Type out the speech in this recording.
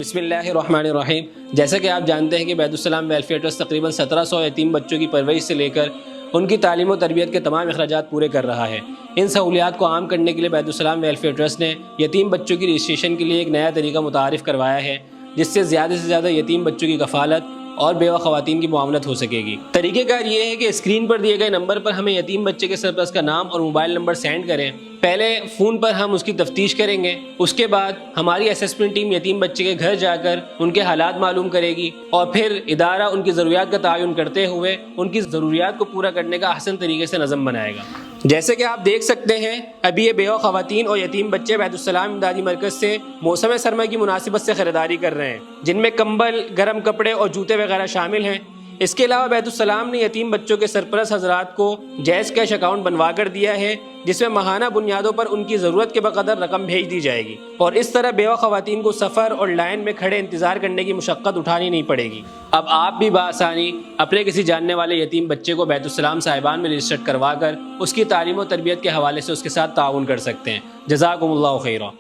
بسم اللہ الرحمن الرحیم۔ جیسا کہ آپ جانتے ہیں کہ بیتالسلام ویلفیئر ٹرسٹ تقریباً 1700 یتیم بچوں کی پرورش سے لے کر ان کی تعلیم و تربیت کے تمام اخراجات پورے کر رہا ہے۔ ان سہولیات کو عام کرنے کے لیے بیتالسلام ویلفیئر ٹرسٹ نے یتیم بچوں کی رجسٹریشن کے لیے ایک نیا طریقہ متعارف کروایا ہے، جس سے زیادہ یتیم بچوں کی کفالت اور بیوہ خواتین کی معاونت ہو سکے گی۔ طریقہ کار یہ ہے کہ اسکرین پر دیے گئے نمبر پر ہمیں یتیم بچے کے سرپرست کا نام اور موبائل نمبر سینڈ کریں۔ پہلے فون پر ہم اس کی تفتیش کریں گے، اس کے بعد ہماری اسسمنٹ ٹیم یتیم بچے کے گھر جا کر ان کے حالات معلوم کرے گی، اور پھر ادارہ ان کی ضروریات کا تعین کرتے ہوئے ان کی ضروریات کو پورا کرنے کا احسن طریقے سے نظم بنائے گا۔ جیسے کہ آپ دیکھ سکتے ہیں، ابھی یہ بیوہ خواتین اور یتیم بچے بیتالسلام امدادی مرکز سے موسم سرما کی مناسبت سے خریداری کر رہے ہیں، جن میں کمبل، گرم کپڑے اور جوتے وغیرہ شامل ہیں۔ اس کے علاوہ بیتالسلام نے یتیم بچوں کے سرپرست حضرات کو جیز کیش اکاؤنٹ بنوا کر دیا ہے، جس میں ماہانہ بنیادوں پر ان کی ضرورت کے بقدر رقم بھیج دی جائے گی، اور اس طرح بیوہ خواتین کو سفر اور لائن میں کھڑے انتظار کرنے کی مشقت اٹھانی نہیں پڑے گی۔ اب آپ بھی بآسانی اپنے کسی جاننے والے یتیم بچے کو بیتالسلام سائبان میں رجسٹرڈ کروا کر اس کی تعلیم و تربیت کے حوالے سے اس کے ساتھ تعاون کر سکتے ہیں۔ جزاکم اللہ خیرا۔